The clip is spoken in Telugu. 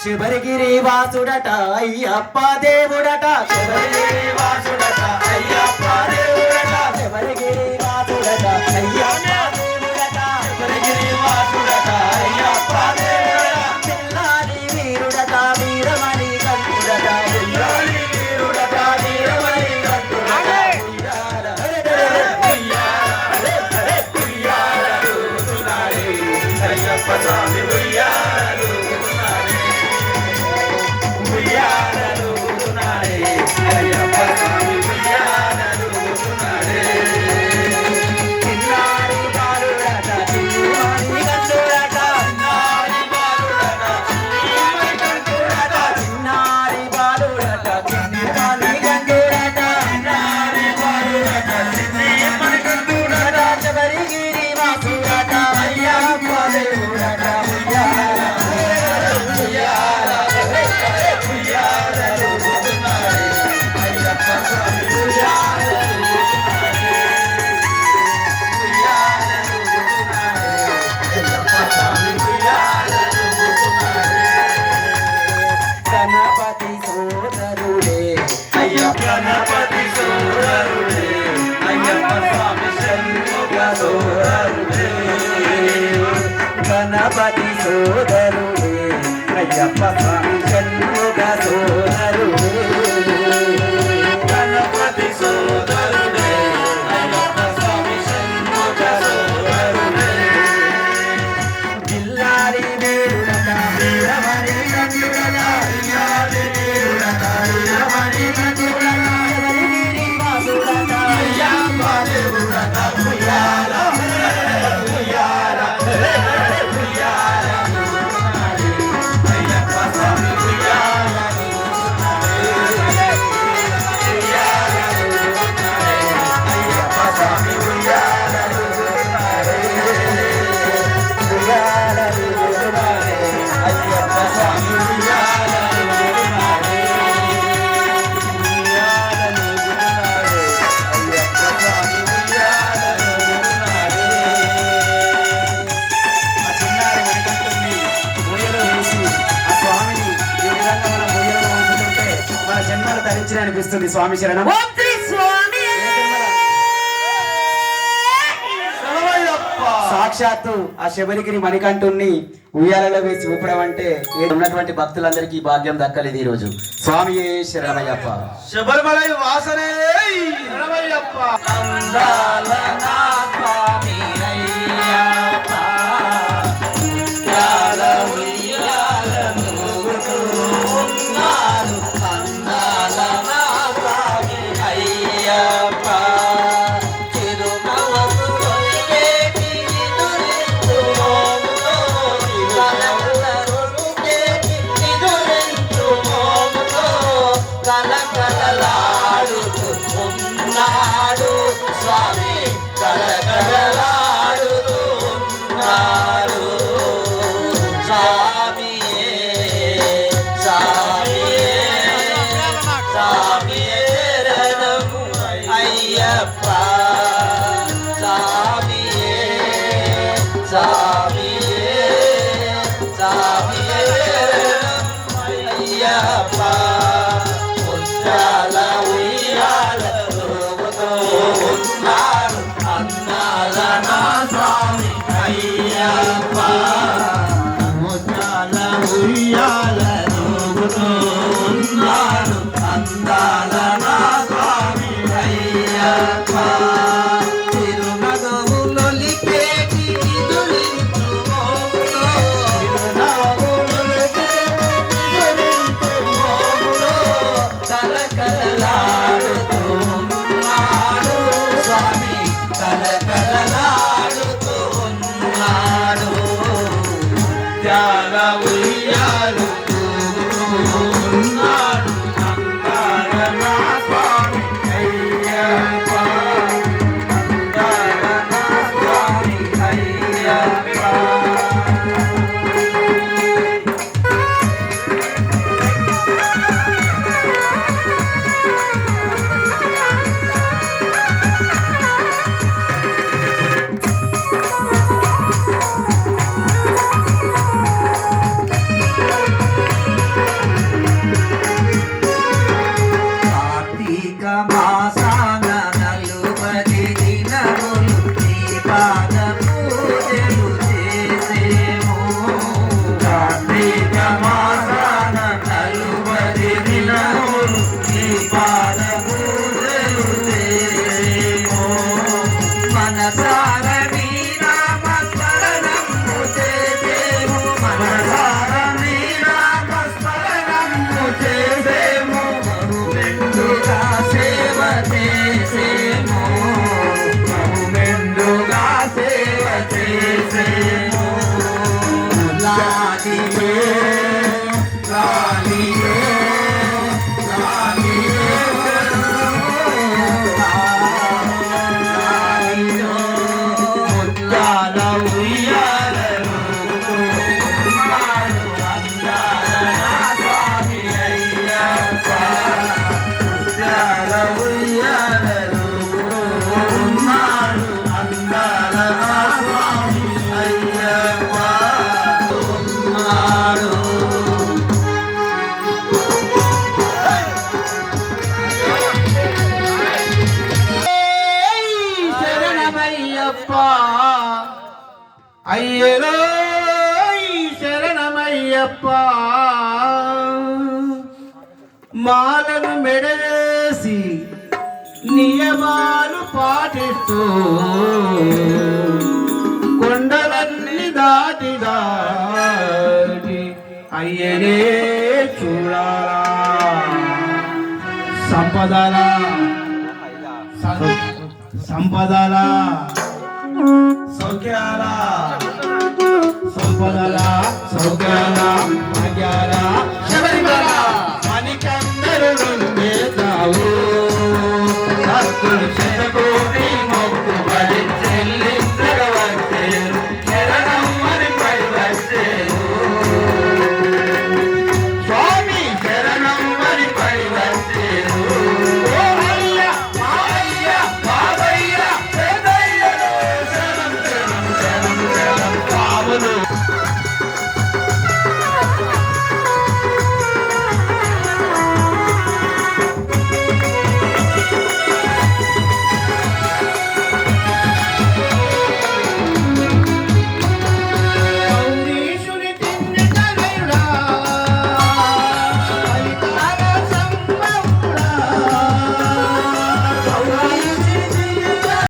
శబరిగిరి వాసుడట అయ్యప్ప దేవుడట శబరిగిరి వాసుడట అయ్యప్ప దేవుడట శబరిగిరి వాసుడట అయ్యప్ప దేవుడట శబరిగిరి వాసుడట అయ్యప్ప దేవుడట పిల్లాడి వీరుడట వీరమణి కంఠుడట పిల్లాడి వీరుడట వీరమణి కంఠుడట అయ్యప్ప స్వామి గణపతి సోదరుడే అయ్యప్ప గణపతి సోదరుడే అయ్యప్ప స్వామి షణ్ముఖ సోదరుడే గణపతి సోదరుడే అయ్యప్ప స్వామి షణ్ముఖ సోదరుడే గణపతి సోదరుడే అయ్యప్ప స్వామి షణ్ముఖ సోదరుడే జిల్లారి వీరుడట వీరమణి కంఠుడట అనిపిస్తుంది. స్వామి శరణం. సాక్షాత్తు ఆ శబరిగిరి మణికంఠుణ్ణి ఉయ్యాలలో వేసి ఊపడం అంటే ఉన్నటువంటి భక్తులందరికీ భాగ్యం దక్కలేదు ఈ రోజు. స్వామి శరణమయ్యప్ప. శబరిమలై వాసనే శరణమయ్యప్ప. స్వామి కలకలలాడుతూ ఉన్నాడు. స్వామియే స్వామియే స్వామియే శరణము అయ్యప్ప. స్వామియే స్వామియే స్వామియే శరణము అయ్యప్ప. ఉయ్యాల ఉయ్యాల ఉన్నాడు అన్నాల నా స్వామి అయ్యప్ప. ముద్దాల ఉయ్యాల ఊగుతూ ఉన్నాడు అందాల నా స్వామి అయ్యప్ప. మాసాన నలుబది దినములు నీ పాద పూజలు చేసేము కార్తీక మాసాన నలుబది దినములు నీ పాద పూజలు చేసేము మనసార నీ నామ స్మరణము చేసేము మనసార నీ నామ స్మరణము చేసేము బహుమెండుగా సేవ చేసేము బహుమెండుగా సేవ చేసేము లాలియే లాలియే లాలియే లాలియో ముత్యాల ఉయ్యాలలో ఉన్నాడు అందాల నా స్వామి అయ్యప్ప ముత్యాల ఉయ్యాలలో ఉన్నాడు అందాల నా స్వామి అయ్యప్ప ఉన్నాడు శరణమయ్యప్ప అయ్యలో శరణమయ్యప్ప మాలను మెడవేసి నియమాలు పాటిస్తూ కొండలన్నీ దాటి దాటి అయ్యనే చూడాలా సంపదల సంపదల సౌఖ్యాల సంపదల సౌఖ్యాల భాగ్యాల శబరిమల మణికందరు నుండేతావు భక్తులు